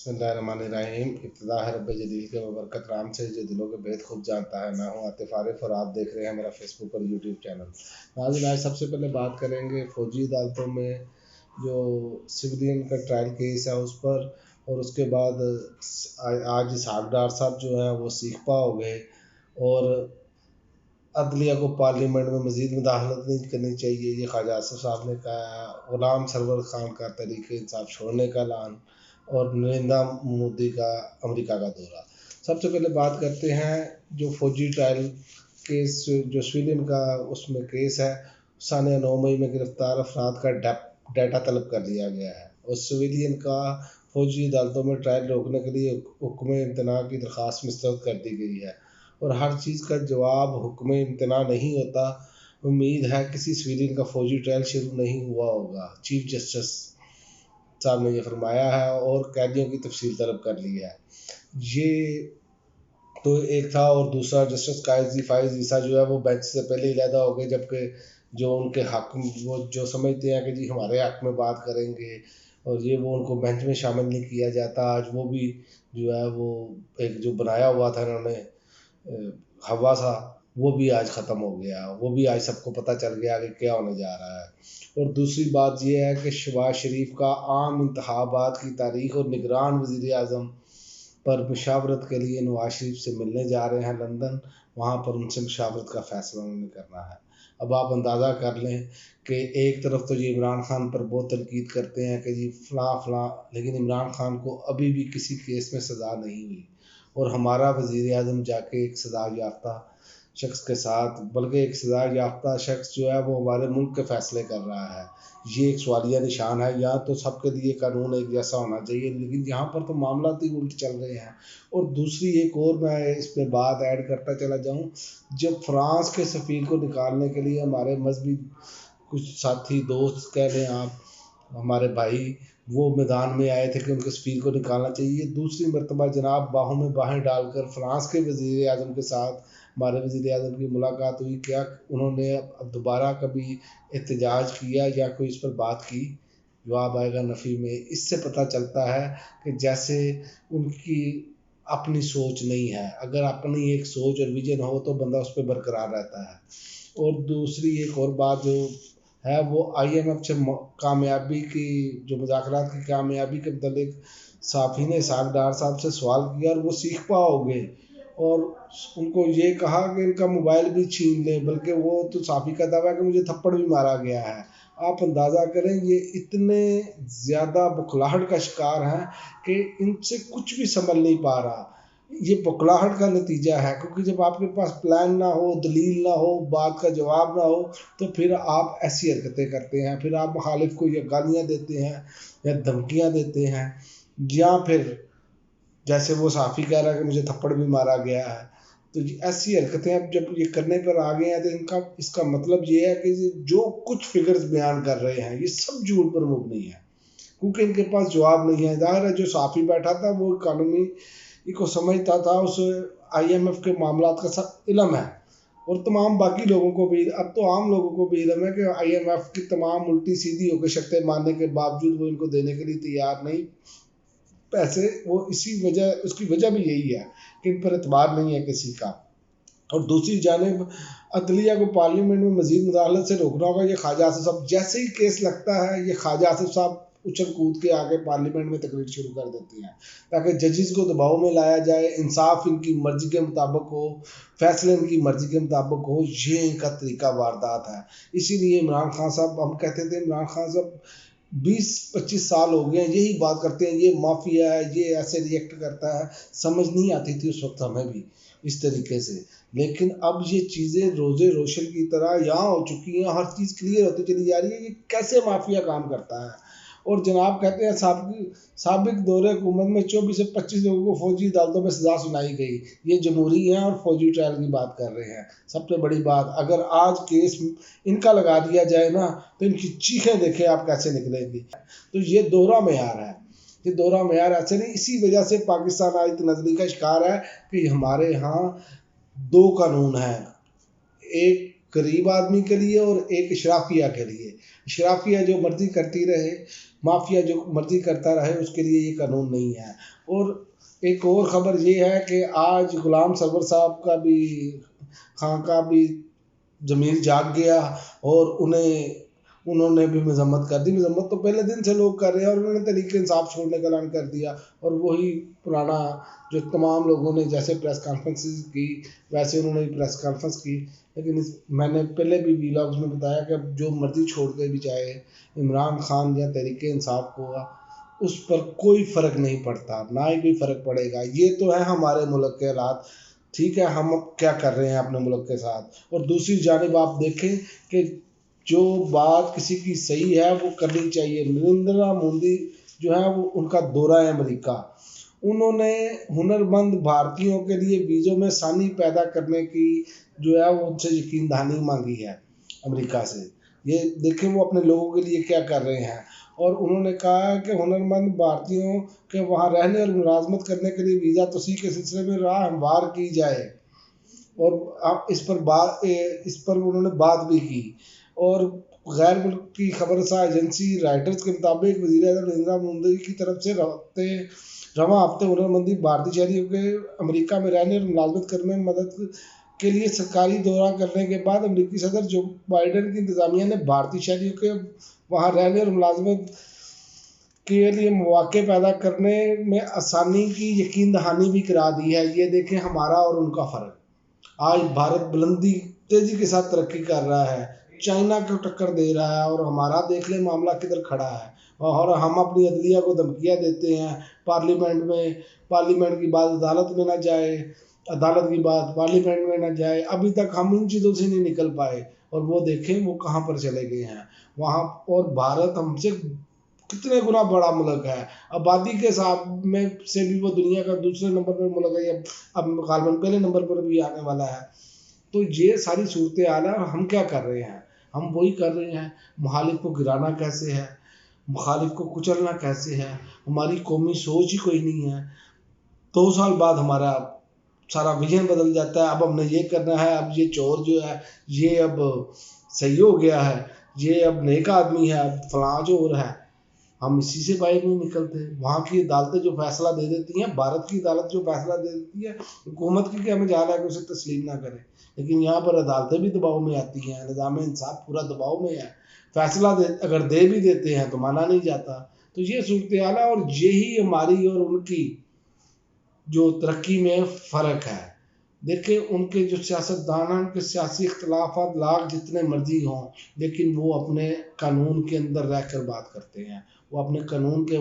बिस्मिल्लाहिर्रहमानिर्रहीम। इब्तिदा है रब्बे जलील के बबरकत नाम से जो दिलों के भेद खूब जानता है। मैं हूँ आतिफ आरिफ और आप देख रहे हैं मेरा फेसबुक और यूट्यूब चैनल। नाज़रीन, आज सबसे पहले बात करेंगे फौजी अदालतों में जो सिविलियन का ट्रायल केस है उस पर, और उसके बाद आज इसहाक डार साहब जो हैं वो सीखपा हो गए और अदलिया को पार्लियामेंट में मज़ीद मुदाखलत नहीं करनी चाहिए, ये ख्वाजा आसिफ साहब ने कहा। ग़ुलाम सरवर खान का तहरीक इंसाफ छोड़ने का ऐलान और नरेंद्र मोदी का अमेरिका का दौरा। सबसे पहले बात करते हैं जो फौजी ट्रायल केस जो सिविलियन का उसमें केस है। सानिया 9 मई में गिरफ्तार अफराद का डाटा तलब कर लिया गया है और सिविलियन का फौजी अदालतों में ट्रायल रोकने के लिए हुक्म इम्तना की दरख्वास्त मुस्तरद कर दी गई है और हर चीज़ का जवाब हुक्म इम्तना नहीं होता। उम्मीद है किसी सिविलियन का फौजी ट्रायल शुरू नहीं हुआ होगा, चीफ जस्टिस साहब ने यह फरमाया है और कैदियों की तफसील तलब कर ली है। ये तो एक था, और दूसरा जस्टिस काजी फाइज ईसा जो है वो बेंच से पहले ही अलहदा हो गए, जबकि जो उनके हक वो जो समझते हैं कि जी हमारे हक में बात करेंगे और ये वो उनको बेंच में शामिल नहीं किया जाता। आज वो भी जो है वो एक जो बनाया हुआ था इन्होंने हवा सा, वो भी आज ख़त्म हो गया। वो भी आज सबको पता चल गया कि क्या होने जा रहा है। और दूसरी बात यह है कि शहबाज शरीफ का आम इंतखाबात की तारीख और निगरान वज़ीर आज़म पर मुशावरत के लिए नवाज शरीफ से मिलने जा रहे हैं लंदन। वहाँ पर उनसे मुशावरत का फ़ैसला उन्होंने करना है। अब आप अंदाज़ा कर लें कि एक तरफ तो ये इमरान खान पर बहुत तनकीद करते हैं कि जी फ़लाँ, लेकिन इमरान खान को अभी भी किसी केस में सज़ा नहीं हुई और हमारा वज़ीर आज़म जाके एक सज़ा याफ्ता शख्स के साथ, बल्कि एक सज़ा याफ्ता शख्स जो है वो हमारे मुल्क के फ़ैसले कर रहा है। ये एक सवालिया निशान है। या तो सबके लिए कानून एक जैसा होना चाहिए, लेकिन यहाँ पर तो मामला ही उल्ट चल रहे हैं। और दूसरी एक और मैं इस पर बात ऐड करता चला जाऊँ, जब फ्रांस के सफ़ीर को निकालने के लिए हमारे मजहबी कुछ साथी दोस्त कह लें आप, हमारे भाई, वो मैदान में आए थे कि उनके सफ़ीर को निकालना चाहिए। दूसरी मरतबा जनाब बाहों में बाहें डालकर फ्रांस के वज़ीर आज़म के साथ हमारे वज़ीर आज़म की मुलाकात हुई। क्या उन्होंने अब दोबारा कभी एहतजाज किया या कोई इस पर बात की? जवाब आएगा नफ़ी में। इससे पता चलता है कि जैसे उनकी अपनी सोच नहीं है। अगर अपनी एक सोच और विजन हो तो बंदा उस पर बरकरार रहता है। और दूसरी एक और बात जो है वो IMF से कामयाबी की जो मुज़ाकरात की कामयाबी के मतलब साफ़ी ने इसहाक डार साहब से सवाल किया और वो सीखपा हो गए और उनको ये कहा कि इनका मोबाइल भी छीन लें, बल्कि वो तो साफ़ी का दावा है कि मुझे थप्पड़ भी मारा गया है। आप अंदाज़ा करें ये इतने ज़्यादा बौखलाहट का शिकार हैं कि इनसे कुछ भी संभल नहीं पा रहा। ये बौखलाहट का नतीजा है, क्योंकि जब आपके पास प्लान ना हो, दलील ना हो, बात का जवाब ना हो, तो फिर आप ऐसी हरकतें करते हैं। फिर आप मुखालिफ को या गालियाँ देते हैं या धमकियाँ देते हैं, या फिर जैसे वो साफ़ी कह रहा है कि मुझे थप्पड़ भी मारा गया है। तो ऐसी हरकतें अब जब ये करने पर आ गए हैं तो इनका इसका मतलब ये है कि जो कुछ फिगर्स बयान कर रहे हैं ये सब झूठ पर मुबनी है, क्योंकि इनके पास जवाब नहीं है। ज़ाहिर है जो साफ़ी बैठा था वो इकानमी को समझता था, उस IMF के मामला का सब इल्म है और तमाम बाकी लोगों को भी, अब तो आम लोगों को भी इल्म है कि IMF की तमाम उल्टी सीधी होकर शर्तें मानने के बावजूद वो इनको देने के लिए तैयार नहीं पैसे। वो इसी वजह, उसकी वजह भी यही है कि इन पर एतबार नहीं है किसी का। और दूसरी जानिब अदलिया को पार्लियामेंट में मजीद मुदाखलत से रोकना होगा। ये ख्वाजा आसिफ साहब जैसे ही केस लगता है, ये ख्वाजा आसिफ साहब उछल कूद के आके पार्लियामेंट में तकरीर शुरू कर देती हैं ताकि जजेस को दबाव में लाया जाए, इंसाफ इनकी मर्जी के मुताबिक हो, फैसले इनकी मर्जी के मुताबिक हो। ये इनका तरीका वारदात है। इसीलिए इमरान खान साहब, हम कहते थे इमरान खान साहब 20-25 साल हो गए हैं यही बात करते हैं, ये माफिया है, ये ऐसे रिएक्ट करता है। समझ नहीं आती थी उस वक्त हमें भी इस तरीके से, लेकिन अब ये चीज़ें रोज़े रोशन की तरह यहाँ हो चुकी हैं। हर चीज़ क्लियर होती चली जा रही है ये कैसे माफिया काम करता है। और जनाब कहते हैं साबिक दौरे हुकूमत में 24 से 25 लोगों को फौजी अदालतों में सजा सुनाई गई। ये जमहूरी हैं और फौजी ट्रायल की बात कर रहे हैं। सबसे बड़ी बात, अगर आज केस इनका लगा दिया जाए ना तो इनकी चीखें देखें आप कैसे निकलेंगी। तो ये दोहरा मेयार है, ये दोहरा मेयार ऐसे नहीं। इसी वजह से पाकिस्तान आज तनज़ली का शिकार है कि हमारे यहाँ 2 कानून हैं, एक غریب آدمی کے لیے اور ایک اشرافیہ کے لیے. اشرافیہ جو مرضی کرتی رہے، مافیا جو مرضی کرتا رہے، اس کے لیے یہ قانون نہیں ہے. اور ایک اور خبر یہ ہے کہ آج غلام سرور صاحب کا بھی خان کا بھی ضمیر جاگ گیا اور انہوں نے بھی مذمت کر دی. مذمت تو پہلے دن سے لوگ کر رہے ہیں اور انہوں نے تحریک انصاف چھوڑنے کا اعلان کر دیا. اور وہی پرانا جو تمام لوگوں نے جیسے پریس کانفرنس کی ویسے انہوں نے پریس کانفرنس کی. لیکن میں نے پہلے بھی ویلاگز میں بتایا کہ جو مرضی چھوڑ کے بھی چاہے عمران خان یا تحریک انصاف کو اس پر کوئی فرق نہیں پڑتا، نہ ہی کوئی فرق پڑے گا. یہ تو ہے ہمارے ملک کے حالات. ٹھیک ہے، ہم کیا کر رہے ہیں اپنے ملک کے ساتھ. اور دوسری جانب آپ دیکھیں کہ جو بات کسی کی صحیح ہے وہ کرنی چاہیے. نریندرا مودی جو ہے وہ ان کا دورہ ہے امریکہ، انہوں نے ہنرمند بھارتیوں کے لیے ویزوں میں آسانی پیدا کرنے کی جو ہے وہ ان سے یقین دہانی مانگی ہے امریکہ سے. یہ دیکھیں وہ اپنے لوگوں کے لیے کیا کر رہے ہیں. اور انہوں نے کہا کہ ہنرمند بھارتیوں کے وہاں رہنے اور ملازمت کرنے کے لیے ویزا توسیع کے سلسلے میں راہ ہموار کی جائے. اور اس پر انہوں نے بات بھی کی. اور غیر ملکی خبر رساں ایجنسی رائٹرز کے مطابق وزیر اعظم نریندرا مودی کی طرف سے رواں ہفتے ہنرمندی بھارتی شہریوں کے امریکہ میں رہنے اور ملازمت کرنے میں مدد کے لیے سرکاری دورہ کرنے کے بعد امریکی صدر جو بائیڈن کی انتظامیہ نے بھارتی شہریوں کے وہاں رہنے اور ملازمت کے لیے مواقع پیدا کرنے میں آسانی کی یقین دہانی بھی کرا دی ہے. یہ دیکھیں ہمارا اور ان کا فرق. آج بھارت بلندی تیزی کے ساتھ ترقی کر رہا ہے، چائنا کو ٹکر دے رہا ہے، اور ہمارا دیکھ لیں معاملہ کدھر کھڑا ہے. اور ہم اپنی عدلیہ کو دھمکیاں دیتے ہیں، پارلیمنٹ کی بات عدالت میں نہ جائے، عدالت کی بات پارلیمنٹ میں نہ جائے. ابھی تک ہم ان چیزوں سے نہیں نکل پائے اور وہ دیکھیں وہ کہاں پر چلے گئے ہیں وہاں. اور بھارت ہم سے کتنے گنا بڑا ملک ہے، آبادی کے حساب میں سے بھی وہ دنیا کا دوسرے نمبر پر ملک ہے، اب غالباً پہلے نمبر پر بھی آنے والا ہے. تو یہ ساری صورتحال ہے اور ہم کیا کر رہے ہیں؟ ہم وہی کر رہے ہیں. مخالف کو گرانا کیسے ہے، مخالف کو کچلنا کیسے ہے. ہماری قومی سوچ ہی کوئی نہیں ہے. 2 سال بعد ہمارا سارا ویژن بدل جاتا ہے. اب ہم نے یہ کرنا ہے، اب یہ چور جو ہے یہ اب صحیح ہو گیا ہے، یہ اب نیک آدمی ہے، اب فلاں چور ہے. ہم اسی سے باہر نہیں نکلتے. وہاں کی عدالتیں جو فیصلہ دے دیتی ہیں، بھارت کی عدالت جو فیصلہ دے دیتی ہے، حکومت کی کیا مجال ہے کہ اسے تسلیم نہ کرے. لیکن یہاں پر عدالتیں بھی دباؤ میں آتی ہیں، نظام انصاف پورا دباؤ میں ہے. فیصلہ اگر دے بھی دیتے ہیں تو مانا نہیں جاتا. تو یہ صورتحال ہے اور یہی ہماری اور ان کی جو ترقی میں فرق ہے. دیکھیں ان کے جو سیاستدان ہیں، ان کے سیاسی اختلافات لاکھ جتنے مرضی ہوں، لیکن وہ اپنے قانون کے اندر رہ کر بات کرتے ہیں، وہ اپنے قانون کے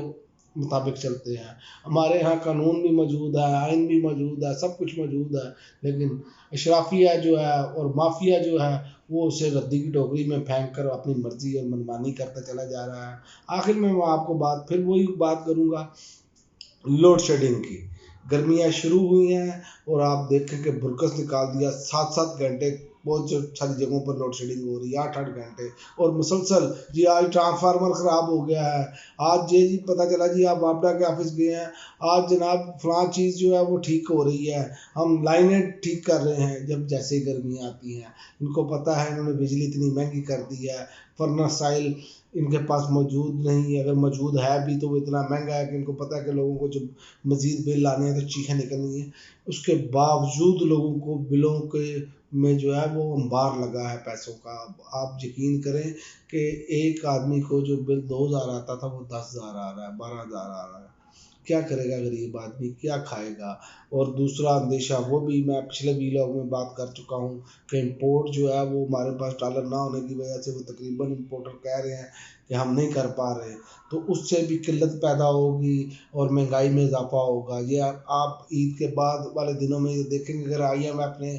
مطابق چلتے ہیں. ہمارے ہاں قانون بھی موجود ہے، آئین بھی موجود ہے، سب کچھ موجود ہے، لیکن اشرافیہ جو ہے اور مافیا جو ہے وہ اسے ردی کی ٹوکری میں پھینک کر اپنی مرضی اور منمانی کرتا چلا جا رہا ہے. آخر میں آپ کو پھر وہی بات کروں گا لوڈ شیڈنگ کی. گرمیاں شروع ہوئی ہیں اور آپ دیکھیں کہ برکس نکال دیا. 7 گھنٹے بہت ساری جگہوں پر لوڈ شیڈنگ ہو رہی ہے، 8 گھنٹے اور مسلسل. جی آج ٹرانسفارمر خراب ہو گیا ہے، آج جی پتہ چلا جی آپ واپڈا کے آفس گئے ہیں، آج جناب فلاں چیز جو ہے وہ ٹھیک ہو رہی ہے، ہم لائنیں ٹھیک کر رہے ہیں. جب جیسے ہی گرمیاں آتی ہیں ان کو پتہ ہے انہوں نے بجلی اتنی مہنگی کر دی ہے، فرنس آئل ان کے پاس موجود نہیں، اگر موجود ہے بھی تو وہ اتنا مہنگا ہے کہ ان کو پتہ ہے کہ لوگوں کو جب مزید بل لانے ہیں تو چیخیں نکلنی ہیں. اس کے باوجود لوگوں کو بلوں کے میں جو ہے وہ انبار لگا ہے پیسوں کا. آپ یقین کریں کہ ایک آدمی کو جو بل 2000 آتا تھا وہ 10,000 آ رہا ہے، 12,000 آ رہا ہے. کیا کرے گا غریب آدمی، کیا کھائے گا؟ اور دوسرا اندیشہ وہ بھی میں پچھلے ویلاگ میں بات کر چکا ہوں کہ امپورٹ جو ہے وہ ہمارے پاس ڈالر نہ ہونے کی وجہ سے وہ تقریباً امپورٹر کہہ رہے ہیں کہ ہم نہیں کر پا رہے، تو اس سے بھی قلت پیدا ہوگی اور مہنگائی میں اضافہ ہوگا. یہ آپ عید کے بعد والے دنوں میں یہ دیکھیں گے اگر IMF نے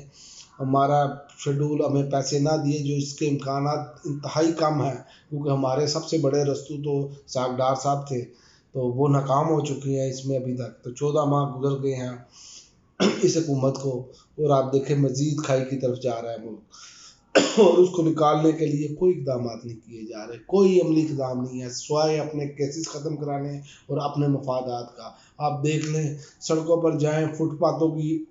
ہمارا شیڈول ہمیں پیسے نہ دیے، جو اس کے امکانات انتہائی کم ہیں کیونکہ ہمارے سب سے بڑے رستو تو ساگڈار صاحب تھے، تو وہ ناکام ہو چکی ہیں اس میں ابھی تک. تو 14 ماہ گزر گئے ہیں اس حکومت کو اور آپ دیکھیں مزید کھائی کی طرف جا رہا ہے ملک اور اس کو نکالنے کے لیے کوئی اقدامات نہیں کیے جا رہے، کوئی عملی اقدام نہیں ہے سوائے اپنے کیسز ختم کرانے اور اپنے مفادات کا. آپ دیکھ لیں سڑکوں پر جائیں، فٹ پاتھوں کی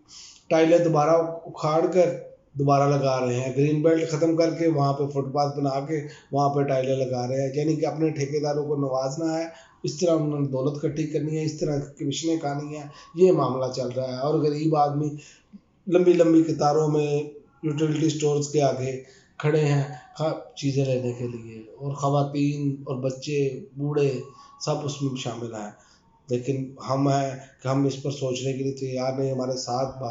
ٹائلیں دوبارہ اکھاڑ کر दोबारा लगा रहे हैं, ग्रीन बेल्ट ख़त्म करके वहाँ पे फुटपाथ बना के वहाँ पे टाइलें लगा रहे हैं, यानी कि अपने ठेकेदारों को नवाजना है, इस तरह उन्होंने दौलत इकट्ठी करनी है, इस तरह कमीशनें खानी है, ये मामला चल रहा है। और गरीब आदमी लंबी लंबी कतारों में यूटिलिटी स्टोर्स के आगे खड़े हैं चीज़ें लेने के लिए, और ख़वातीन और बच्चे बूढ़े सब उसमें शामिल हैं। लेकिन हम हैं कि हम इस पर सोचने के लिए तैयार नहीं। हमारे साथ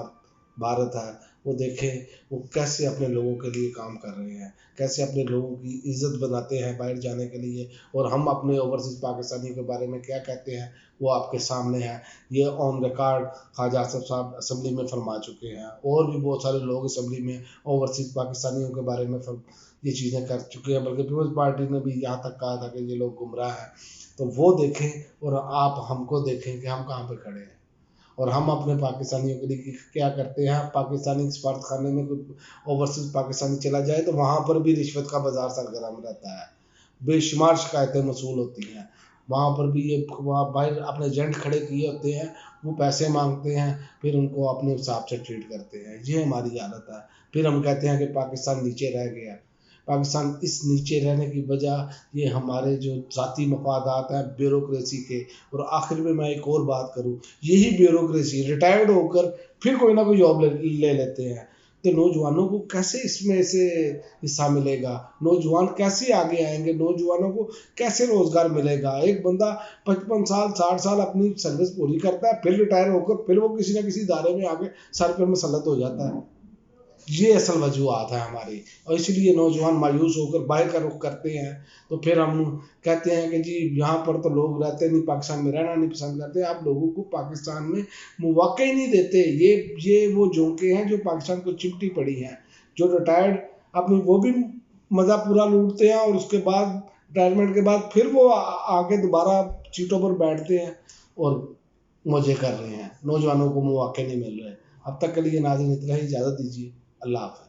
भारत है, वो देखें वो कैसे अपने लोगों के लिए काम कर रहे हैं, कैसे अपने लोगों की इज्जत बनाते हैं बाहर जाने के लिए, और हम अपने ओवरसीज़ पाकिस्तानियों के बारे में क्या कहते हैं वो आपके सामने है। ये ऑन रिकॉर्ड ख्वाजा आसिफ साहब असम्बली में फरमा चुके हैं, और भी बहुत सारे लोग असम्बली में ओवरसीज़ पाकिस्तानियों के बारे में ये चीज़ें कर चुके हैं, बल्कि पीपल्स पार्टी ने भी यहाँ तक कहा था कि ये लोग गुमराह हैं। तो वो देखें और आप हमको देखें कि हम कहाँ पे खड़े हैं, और हम अपने पाकिस्तानियों के लिए क्या करते हैं। पाकिस्तानी सफारत खाने में कोई ओवरसीज पाकिस्तानी चला जाए तो वहाँ पर भी रिश्वत का बाजार सरगर्म रहता है, बेशुमार शिकायतें मसूल होती हैं वहाँ पर भी। ये वहाँ बाहर अपने एजेंट खड़े किए होते हैं, वो पैसे मांगते हैं, फिर उनको अपने हिसाब से ट्रीट करते हैं। ये हमारी हालत है। फिर हम कहते हैं कि पाकिस्तान नीचे रह गया। पाकिस्तान इस नीचे रहने की वजह ये हमारे जो ज़ाती मफादात हैं ब्यूरोक्रेसी के। और आखिर में मैं एक और बात करूँ, यही ब्यूरोक्रेसी रिटायर्ड होकर फिर कोई ना कोई जॉब ले लेते हैं, तो नौजवानों को कैसे इसमें से हिस्सा मिलेगा, नौजवान कैसे आगे आएंगे, नौजवानों को कैसे रोज़गार मिलेगा। एक बंदा 55 साल 60 साल अपनी सर्विस पूरी करता है, फिर रिटायर होकर फिर वो किसी न किसी इदारे में आके सर पर मुसल्लत हो जाता है। ये असल वजूहत है हमारी, और इसलिए नौजवान मायूस होकर बाहर का रुख करते हैं। तो फिर हम कहते हैं कि जी यहाँ पर तो लोग रहते नहीं, पाकिस्तान में रहना नहीं पसंद करते, आप लोगों को पाकिस्तान में मौका ही नहीं देते। ये वो झोंके हैं जो पाकिस्तान को चिमटी पड़ी हैं, जो रिटायर्ड अपनी वो भी मज़ा पूरा लूटते हैं, और उसके बाद रिटायरमेंट के बाद फिर वो आके दोबारा सीटों पर बैठते हैं और मजे कर रहे हैं। नौजवानों को मौके नहीं मिल रहे। अब तक के लिए नाज़रीन इतना ही, इजाज़त दीजिए। अल्लाह हाफ़िज़।